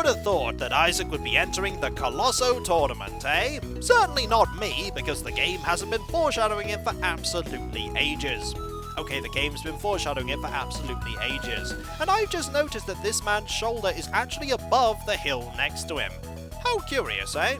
would have thought that Isaac would be entering the Colosso tournament, eh? Certainly not me, because the game hasn't been foreshadowing it for absolutely ages. Okay, the game's been foreshadowing it for absolutely ages, and I've just noticed that this man's shoulder is actually above the hill next to him. How curious, eh?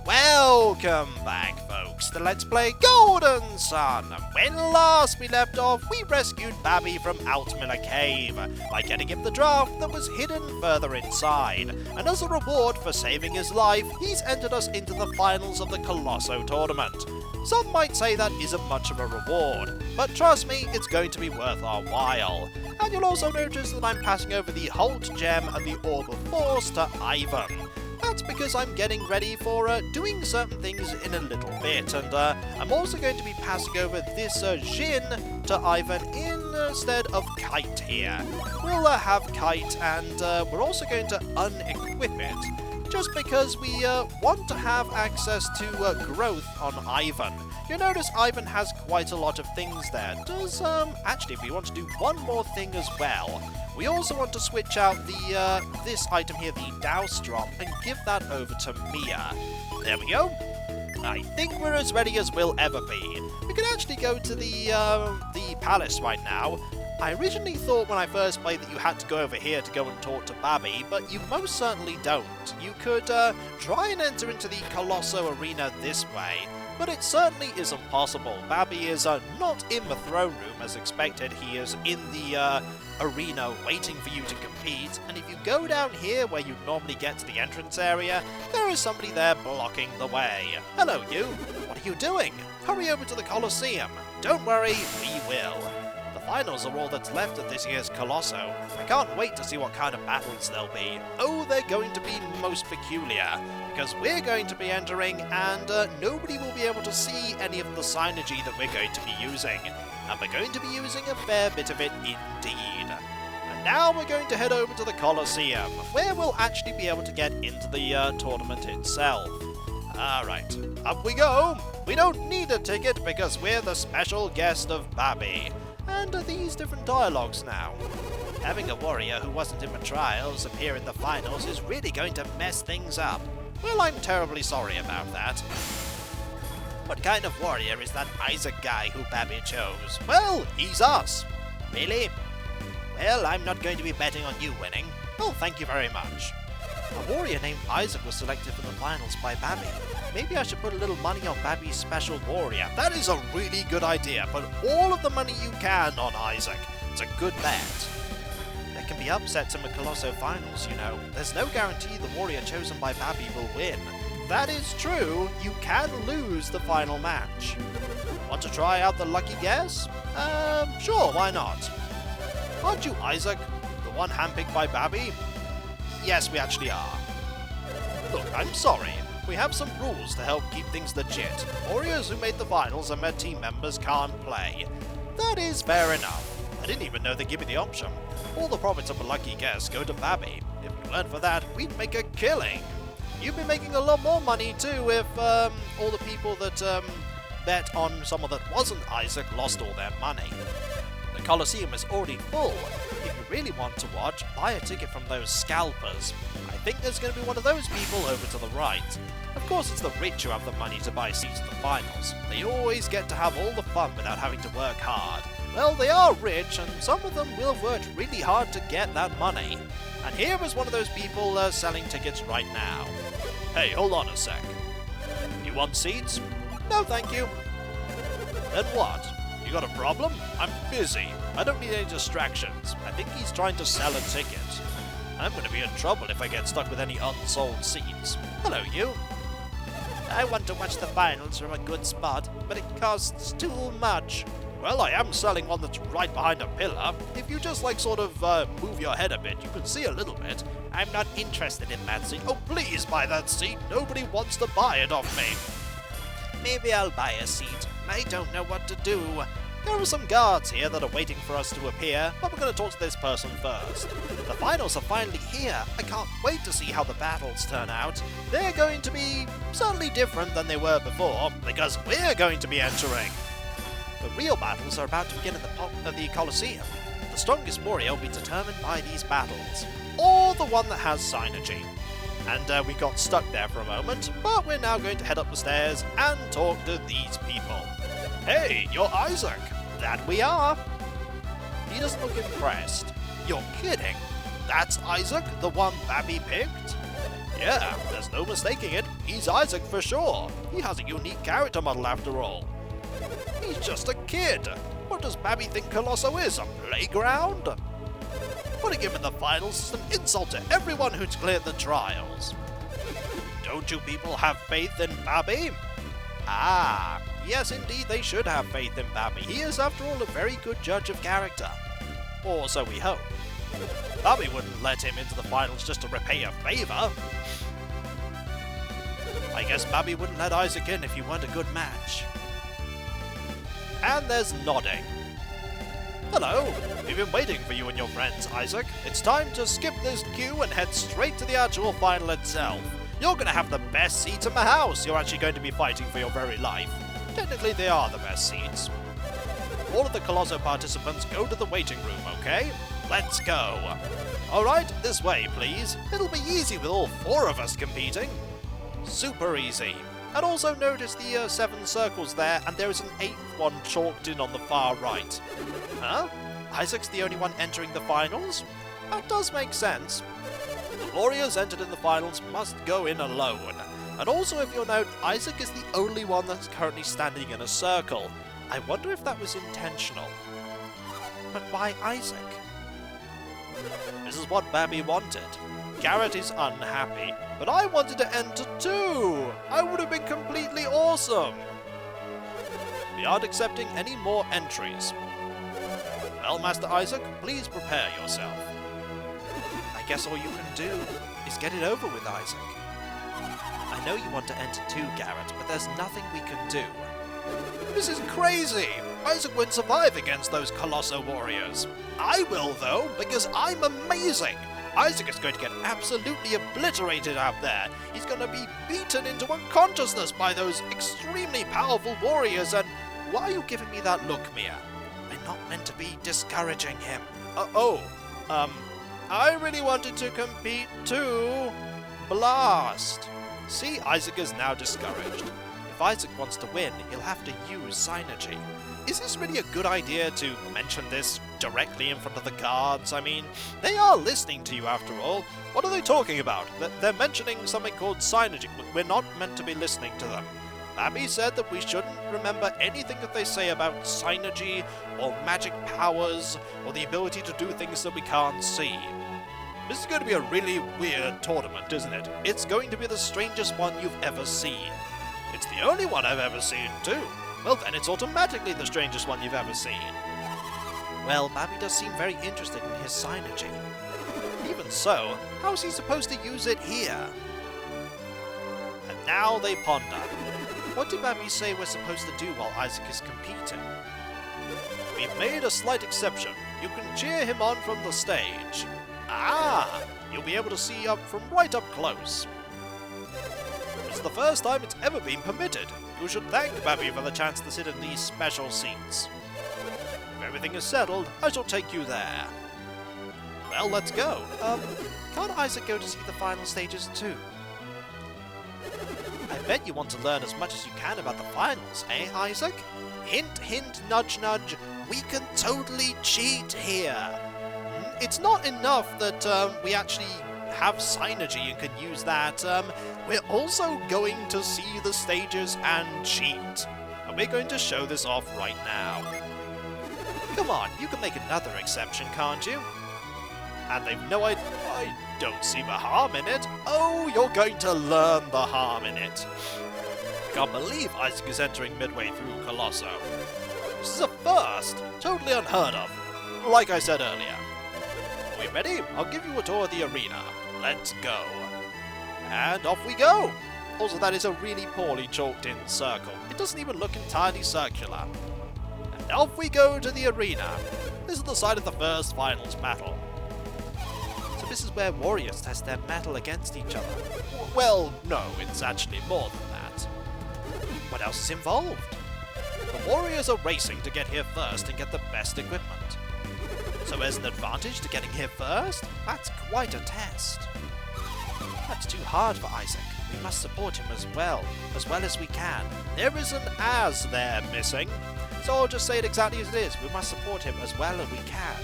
Welcome back, folks, to Let's Play Golden Sun. When last we left off, we rescued Babi from Altmiller Cave by getting him the draft that was hidden further inside, and as a reward for saving his life, he's entered us into the finals of the Colosso tournament. Some might say that isn't much of a reward, but trust me, it's going to be worth our while. And you'll also notice that I'm passing over the Holt Gem and the Orb of Force to Ivan. That's because I'm getting ready for doing certain things in a little bit, and I'm also going to be passing over this djinn to Ivan instead of Kite here. We'll have Kite, and we're also going to unequip it, just because we want to have access to growth on Ivan. You'll notice Ivan has quite a lot of things there. Actually, we want to do one more thing as well. We also want to switch out the this item here, the Douse Drop, and give that over to Mia. There we go. I think we're as ready as we'll ever be. We can actually go to the palace right now. I originally thought when I first played that you had to go over here to go and talk to Babi, but you most certainly don't. You could try and enter into the Colosso arena this way, but it certainly isn't possible. Babi is not in the throne room as expected. He is in the arena waiting for you to compete, and if you go down here where you normally get to the entrance area, there is somebody there blocking the way. Hello, you. What are you doing? Hurry over to the Colosseum. Don't worry, we will. The finals are all that's left of this year's Colosso. I can't wait to see what kind of battles there'll be. Oh, they're going to be most peculiar, because we're going to be entering, and nobody will be able to see any of the synergy that we're going to be using. And we're going to be using a fair bit of it indeed. And now we're going to head over to the Colosseum, where we'll actually be able to get into the tournament itself. Alright, up we go! We don't need a ticket because we're the special guest of Babi. And these different dialogues now. Having a warrior who wasn't in the trials appear in the finals is really going to mess things up. Well, I'm terribly sorry about that. What kind of warrior is that Isaac guy who Babi chose? Well, he's us. Really? Well, I'm not going to be betting on you winning. Oh, thank you very much. A warrior named Isaac was selected for the finals by Babi. Maybe I should put a little money on Babi's special warrior. That is a really good idea. Put all of the money you can on Isaac. It's a good bet. There can be upsets in the Colosso finals, you know. There's no guarantee the warrior chosen by Babi will win. That is true, you can lose the final match. Want to try out the lucky guess? Sure, why not? Aren't you Isaac, the one handpicked by Babi? Yes, we actually are. Look, I'm sorry. We have some rules to help keep things legit. Warriors who made the finals and their team members can't play. That is fair enough. I didn't even know they give me the option. All the profits of a lucky guess go to Babi. If it weren't for that, we'd make a killing. You'd be making a lot more money too if all the people that bet on someone that wasn't Isaac lost all their money. The Colosseum is already full. If you really want to watch, buy a ticket from those scalpers. I think there's going to be one of those people over to the right. Of course, it's the rich who have the money to buy seats at the finals. They always get to have all the fun without having to work hard. Well, they are rich, and some of them will have worked really hard to get that money. And here is one of those people selling tickets right now. Hey, hold on a sec. You want seats? No, thank you. Then what? You got a problem? I'm busy. I don't need any distractions. I think he's trying to sell a ticket. I'm going to be in trouble if I get stuck with any unsold seats. Hello, you. I want to watch the finals from a good spot, but it costs too much. Well, I am selling one that's right behind a pillar. If you just, sort of move your head a bit, you can see a little bit. I'm not interested in that seat. Oh, please buy that seat. Nobody wants to buy it off me. Maybe I'll buy a seat. I don't know what to do. There are some guards here that are waiting for us to appear, but we're going to talk to this person first. The finals are finally here. I can't wait to see how the battles turn out. They're going to be certainly different than they were before, because we're going to be entering. The real battles are about to begin at the Colosseum. The strongest warrior will be determined by these battles. or the one that has synergy. And we got stuck there for a moment, but we're now going to head up the stairs and talk to these people. Hey, you're Isaac! That we are! He doesn't look impressed. You're kidding! That's Isaac, the one Babi picked? Yeah, there's no mistaking it. He's Isaac for sure. He has a unique character model after all. He's just a kid. What does Babi think Colosso is, a playground? Putting him in the finals is an insult to everyone who's cleared the trials. Don't you people have faith in Babi? Ah, yes indeed they should have faith in Babi. He is after all a very good judge of character. Or so we hope. Babi wouldn't let him into the finals just to repay a favour. I guess Babi wouldn't let Isaac in if he weren't a good match. And there's nodding. Hello, we've been waiting for you and your friends, Isaac. It's time to skip this queue and head straight to the actual final itself. You're going to have the best seats in the house. You're actually going to be fighting for your very life. Technically, they are the best seats. All of the Colosso participants go to the waiting room, okay? Let's go. Alright, this way, please. It'll be easy with all 4 of us competing. Super easy. And also notice the 7 circles there, and there is an 8th one chalked in on the far right. Huh? Isaac's the only one entering the finals? That does make sense. Warriors entered in the finals must go in alone. And also, if you'll note, Isaac is the only one that's currently standing in a circle. I wonder if that was intentional. But why Isaac? This is what Babi wanted. Garrett is unhappy, but I wanted to enter too! I would have been completely awesome! We aren't accepting any more entries. Well, Master Isaac, please prepare yourself. I guess all you can do is get it over with, Isaac. I know you want to enter too, Garrett, but there's nothing we can do. This is crazy! Isaac won't survive against those Colosso warriors. I will, though, because I'm amazing! Isaac is going to get absolutely obliterated out there. He's going to be beaten into unconsciousness by those extremely powerful warriors, and why are you giving me that look, Mia? I'm not meant to be discouraging him. I really wanted to compete too. Blast! See, Isaac is now discouraged. If Isaac wants to win, he'll have to use synergy. Is this really a good idea to mention this directly in front of the guards? I mean, they are listening to you after all. What are they talking about? They're mentioning something called synergy. We're not meant to be listening to them. Babi said that we shouldn't remember anything that they say about synergy or magic powers or the ability to do things that we can't see. This is going to be a really weird tournament, isn't it? It's going to be the strangest one you've ever seen. It's the only one I've ever seen, too. Well, then it's automatically the strangest one you've ever seen. Well, Babi does seem very interested in his synergy. Even so, how is he supposed to use it here? And now they ponder. What did Babi say we're supposed to do while Isaac is competing? We've made a slight exception. You can cheer him on from the stage. Ah! You'll be able to see from right up close. It's the first time it's ever been permitted. You should thank Babi for the chance to sit in these special seats. If everything is settled, I shall take you there. Well, let's go. Can't Isaac go to see the final stages too? I bet you want to learn as much as you can about the finals, eh, Isaac? Hint, hint, nudge, nudge. We can totally cheat here. It's not enough that we actually have synergy and can use that. We're also going to see the stages and cheat. And we're going to show this off right now. Come on, you can make another exception, can't you? And they've no idea. I don't see the harm in it. Oh, you're going to learn the harm in it. I can't believe Isaac is entering midway through Colosso. This is a first. Totally unheard of. Like I said earlier. Are we ready? I'll give you a tour of the arena. Let's go. And off we go! Also, that is a really poorly chalked in circle. It doesn't even look entirely circular. And off we go to the arena. This is the site of the first finals battle. So this is where warriors test their mettle against each other. Well, no, it's actually more than that. What else is involved? The warriors are racing to get here first and get the best equipment. So there's an advantage to getting here first? That's quite a test. That's too hard for Isaac. We must support him as well as we can. There is an as there missing. So I'll just say it exactly as it is. We must support him as well as we can.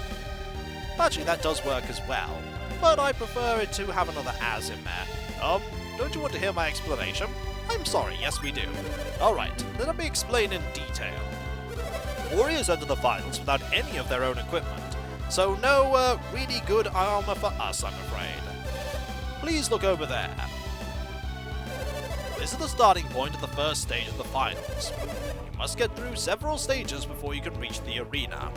Actually, that does work as well. But I prefer it to have another as in there. Don't you want to hear my explanation? I'm sorry, yes we do. Alright, then let me explain in detail. Warriors enter the finals without any of their own equipment, so no really good armor for us, I'm afraid. Please look over there. This is the starting point of the first stage of the finals. You must get through several stages before you can reach the arena.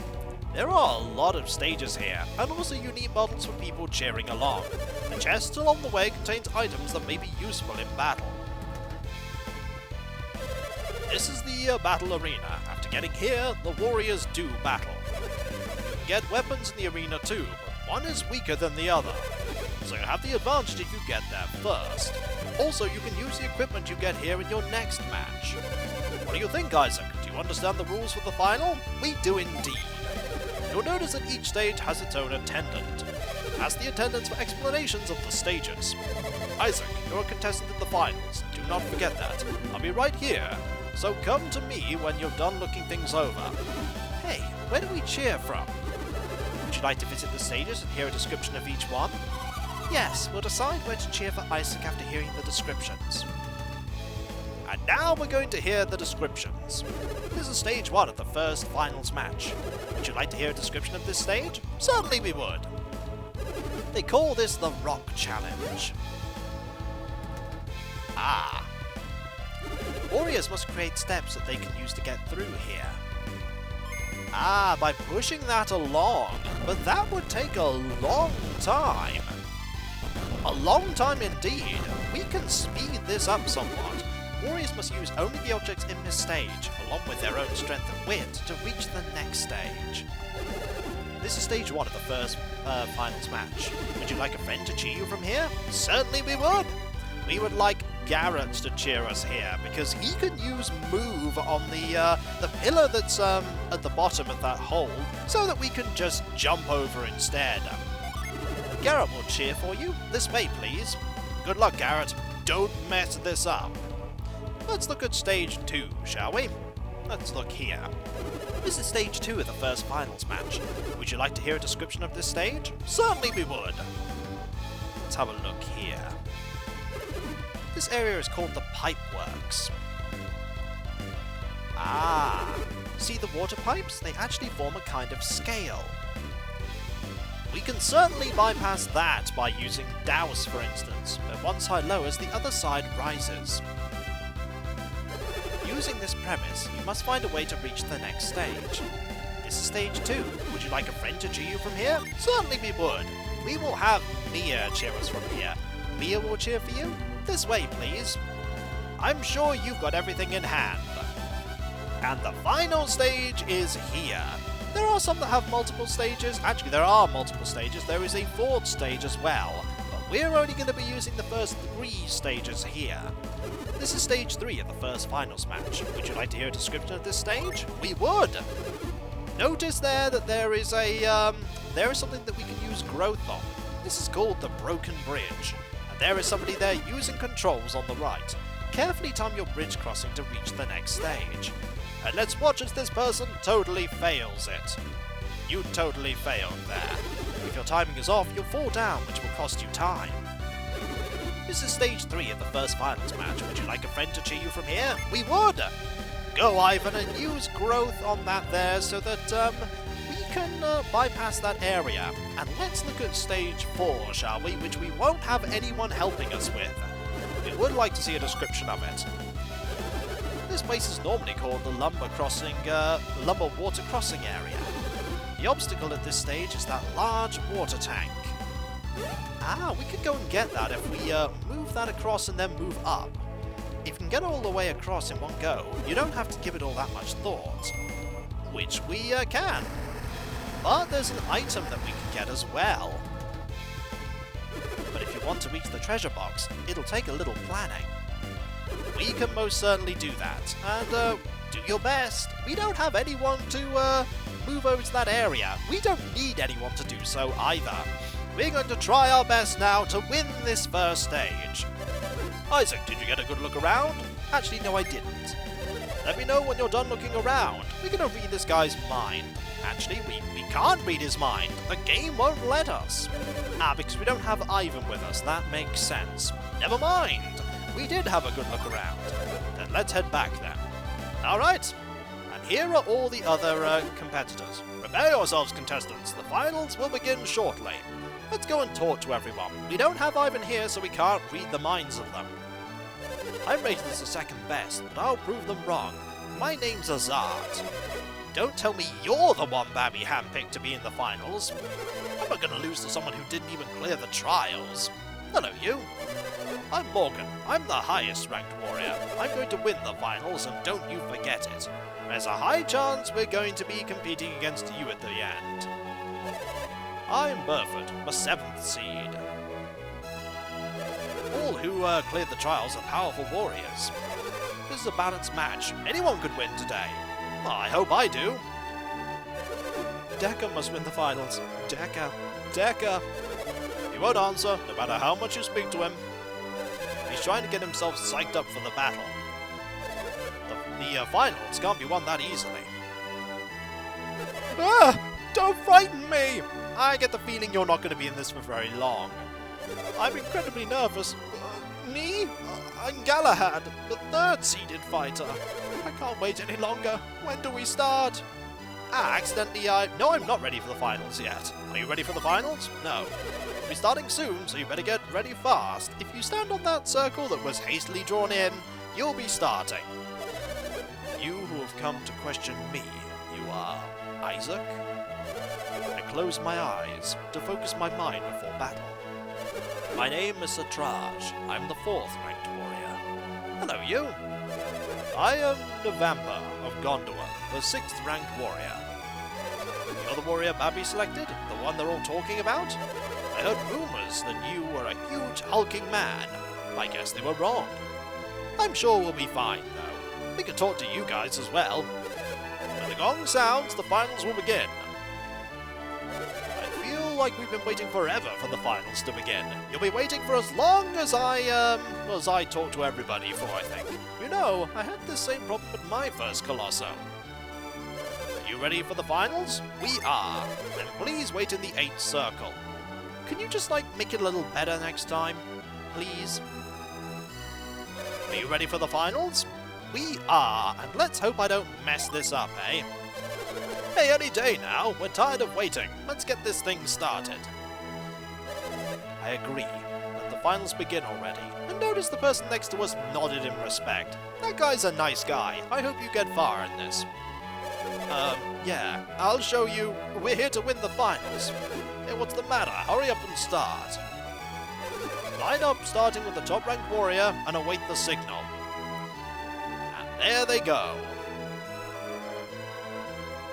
There are a lot of stages here, and also you need models for people cheering along. The chest along the way contains items that may be useful in battle. This is the battle arena. After getting here, the warriors do battle. You can get weapons in the arena too, but one is weaker than the other. So you have the advantage if you get there first. Also, you can use the equipment you get here in your next match. What do you think, Isaac? Do you understand the rules for the final? We do indeed. You'll notice that each stage has its own attendant. Ask the attendants for explanations of the stages. Isaac, you're a contestant in the finals. Do not forget that. I'll be right here. So come to me when you're done looking things over. Hey, where do we cheer from? Would you like to visit the stages and hear a description of each one? Yes, we'll decide where to cheer for Isaac after hearing the descriptions. And now we're going to hear the descriptions. This is stage 1 of the first finals match. Would you like to hear a description of this stage? Certainly we would. They call this the Rock Challenge. Ah. Warriors must create steps that they can use to get through here. Ah, by pushing that along. But that would take a long time. A long time indeed. We can speed this up somewhat. Warriors must use only the objects in this stage, along with their own strength and wit, to reach the next stage. This is stage 1 of the first finals match. Would you like a friend to cheer you from here? Certainly we would! We would like Garrett to cheer us here, because he can use move on the pillar that's at the bottom of that hole, so that we can just jump over instead. Garrett will cheer for you. This way, please. Good luck, Garrett. Don't mess this up. Let's look at stage 2, shall we? Let's look here. This is stage 2 of the first finals match. Would you like to hear a description of this stage? Certainly we would. Let's have a look here. This area is called the Pipeworks. Ah, see the water pipes? They actually form a kind of scale. We can certainly bypass that by using Douse, for instance, where one side lowers, the other side rises. Using this premise, you must find a way to reach the next stage. This is stage 2. Would you like a friend to cheer you from here? Certainly we would. We will have Mia cheer us from here. Mia will cheer for you? This way, please. I'm sure you've got everything in hand. And the final stage is here. There are some that have multiple stages. Actually, there are multiple stages. There is a 4th stage as well. But we're only going to be using the first 3 stages here. This is stage 3 of the first finals match. Would you like to hear a description of this stage? We would! Notice there that there is something that we can use growth on. This is called the Broken Bridge. And there is somebody there using controls on the right. Carefully time your bridge crossing to reach the next stage. And let's watch as this person totally fails it. You totally failed there. If your timing is off, you'll fall down, which will cost you time. This is stage 3 of the first finals match. Would you like a friend to cheer you from here? We would! Go, Ivan, and use growth on that there so that we can bypass that area. And let's look at stage 4, shall we? Which we won't have anyone helping us with. We would like to see a description of it. This place is normally called the lumber water crossing area. The obstacle at this stage is that large water tank. Ah, we could go and get that if we move that across and then move up. If you can get all the way across in one go, you don't have to give it all that much thought. Which we can. But there's an item that we can get as well. But if you want to reach the treasure box, it'll take a little planning. We can most certainly do that, and do your best. We don't have anyone to move over to that area. We don't need anyone to do so either. We're going to try our best now to win this first stage. Isaac, did you get a good look around? Actually, no, I didn't. Let me know when you're done looking around. We're going to read this guy's mind. Actually, we can't read his mind. The game won't let us. Because we don't have Ivan with us. That makes sense. Never mind. We did have a good look around. Then let's head back then. Alright. And here are all the other competitors. Prepare yourselves, contestants. The finals will begin shortly. Let's go and talk to everyone. We don't have Ivan here, so we can't read the minds of them. I'm rated as the second best, but I'll prove them wrong. My name's Azad. Don't tell me you're the one Babi handpicked to be in the finals. I'm not going to lose to someone who didn't even clear the trials. Hello, you. I'm Morgan. I'm the highest ranked warrior. I'm going to win the finals, and don't you forget it. There's a high chance we're going to be competing against you at the end. I'm Burford, a 7th seed. All who cleared the trials are powerful warriors. This is a balanced match. Anyone could win today. Well, I hope I do. Decker must win the finals. Decker. He won't answer, no matter how much you speak to him. He's trying to get himself psyched up for the battle. The finals can't be won that easily. Don't frighten me! I get the feeling you're not going to be in this for very long. I'm incredibly nervous. Me? I'm Galahad, the 3rd seeded fighter. I can't wait any longer. When do we start? Accidentally, No, I'm not ready for the finals yet. Are you ready for the finals? No. We'll be starting soon, so you better get ready fast. If you stand on that circle that was hastily drawn in, you'll be starting. You who have come to question me, you are Isaac? I close my eyes to focus my mind before battle. My name is Satraj. I'm the 4th ranked warrior. Hello, you. I am November of Gondola, the 6th ranked warrior. You're the warrior Babi selected? The one they're all talking about? I heard rumors that you were a huge hulking man. I guess they were wrong. I'm sure we'll be fine, though. We can talk to you guys as well. When the gong sounds, the finals will begin. I feel like we've been waiting forever for the finals to begin. You'll be waiting for as long as I talk to everybody for, I think. You know, I had the same problem with my first Colosso. Are you ready for the finals? We are. Then please wait in the 8th circle. Can you just, make it a little better next time? Please? Are you ready for the finals? We are, and let's hope I don't mess this up, eh? Hey, any day now. We're tired of waiting. Let's get this thing started. I agree. Let the finals begin already. And notice the person next to us nodded in respect. That guy's a nice guy. I hope you get far in this. Yeah. I'll show you. We're here to win the finals. Hey, what's the matter? Hurry up and start. Line up, starting with the top-ranked warrior, and await the signal. And there they go.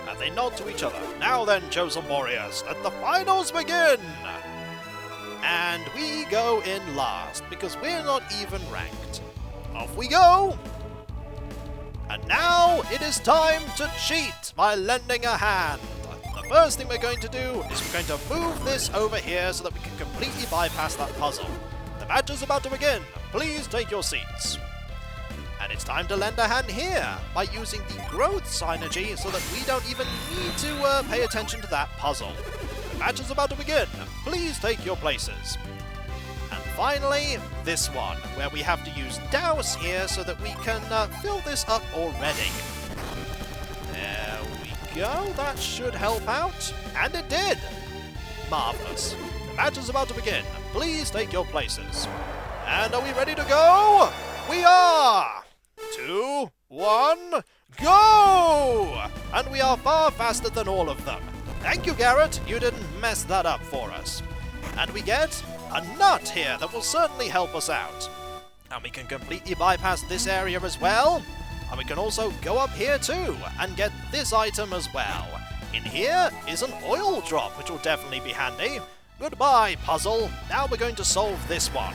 And they nod to each other. Now then, chosen warriors, let the finals begin! And we go in last, because we're not even ranked. Off we go! And now it is time to cheat by lending a hand. The first thing we're going to do is we're going to move this over here so that we can completely bypass that puzzle. The match is about to begin. Please take your seats. And it's time to lend a hand here by using the growth synergy so that we don't even need to pay attention to that puzzle. The match is about to begin. Please take your places. And finally, this one, where we have to use douse here so that we can fill this up already. There we go. That should help out. And it did. Marvelous. The match is about to begin. Please take your places. And are we ready to go? We are! 2, 1, go! And we are far faster than all of them. Thank you, Garrett. You didn't mess that up for us. And we get a nut here that will certainly help us out. And we can completely bypass this area as well. And we can also go up here too and get this item as well. In here is an oil drop, which will definitely be handy. Goodbye, puzzle. Now we're going to solve this one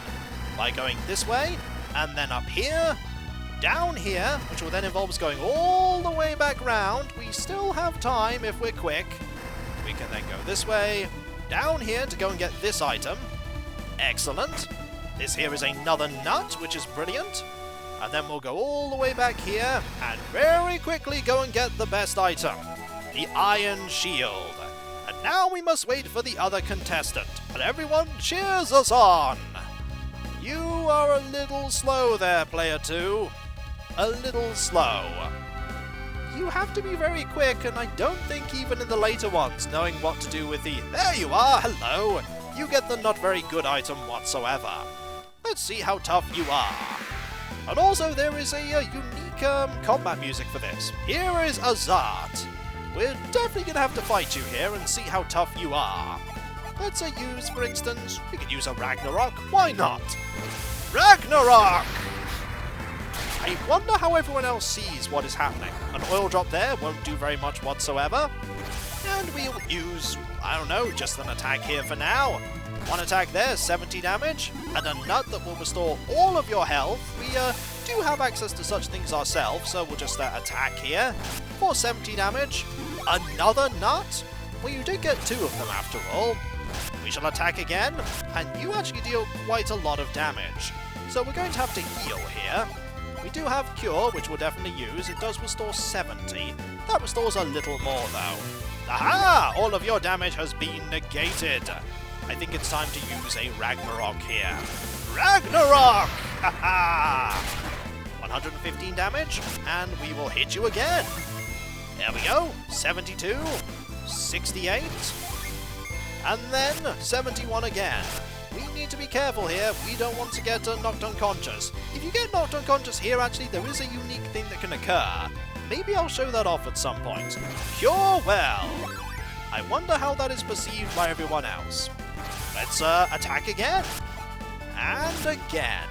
by going this way and then up here down here, which will then involve us going all the way back round. We still have time if we're quick. We can then go this way, down here to go and get this item. Excellent. This here is another nut, which is brilliant. And then we'll go all the way back here and very quickly go and get the best item, the Iron Shield. And now we must wait for the other contestant. But everyone cheers us on! You are a little slow there, player 2. A little slow. You have to be very quick, and I don't think even in the later ones, knowing what to do with the... There you are, hello! You get the not very good item whatsoever. Let's see how tough you are. And also there is a unique combat music for this. Here is Azat. We're definitely going to have to fight you here and see how tough you are. Let's use, for instance, we could use a Ragnarok. Why not? Ragnarok! I wonder how everyone else sees what is happening. An oil drop there won't do very much whatsoever. And we'll use, I don't know, just an attack here for now. One attack there, 70 damage, and a nut that will restore all of your health. We do have access to such things ourselves, so we'll just attack here for 70 damage. Another nut? Well, you did get 2 of them after all. We shall attack again, and you actually deal quite a lot of damage. So we're going to have to heal here. We do have Cure, which we'll definitely use. It does restore 70. That restores a little more, though. Aha! All of your damage has been negated. I think it's time to use a Ragnarok here. Ragnarok! Haha! 115 damage, and we will hit you again. There we go. 72, 68, and then 71 again. We need to be careful here. We don't want to get knocked unconscious. If you get knocked unconscious here, actually, there is a unique thing that can occur. Maybe I'll show that off at some point. Cure well. I wonder how that is perceived by everyone else. Let's attack again. And again.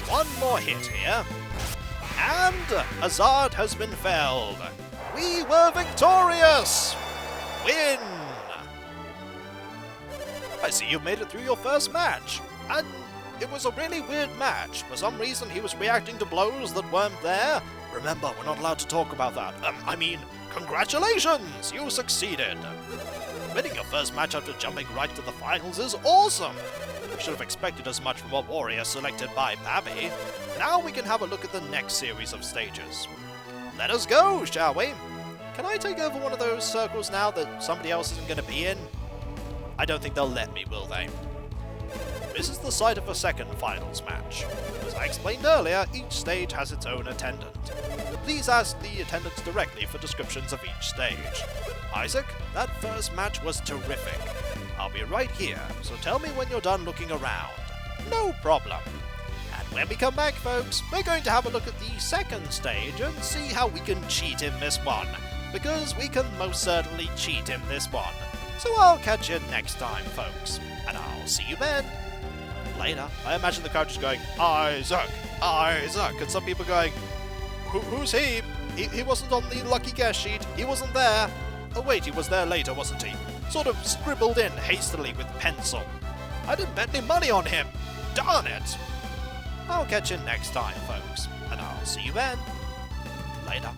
One more hit here. And Azad has been felled. We were victorious! Win! I see you made it through your first match. And it was a really weird match. For some reason he was reacting to blows that weren't there. Remember, we're not allowed to talk about that. I mean, congratulations! You succeeded! Winning your first match after jumping right to the finals is awesome! We should have expected as much from a warrior selected by Babi. Now we can have a look at the next series of stages. Let us go, shall we? Can I take over one of those circles now that somebody else isn't going to be in? I don't think they'll let me, will they? This is the site of a second finals match. As I explained earlier, each stage has its own attendant. Please ask the attendants directly for descriptions of each stage. Isaac, that first match was terrific. I'll be right here, so tell me when you're done looking around. No problem. And when we come back, folks, we're going to have a look at the second stage and see how we can cheat in this one. Because we can most certainly cheat in this one. So I'll catch you next time, folks. And I'll see you then. Later. I imagine the crowd just going, Isaac, Isaac, and some people going, who's he? He wasn't on the lucky guest sheet. He wasn't there. Oh wait, he was there later, wasn't he? Sort of scribbled in hastily with pencil. I didn't bet any money on him. Darn it. I'll catch you next time, folks. And I'll see you then. Later.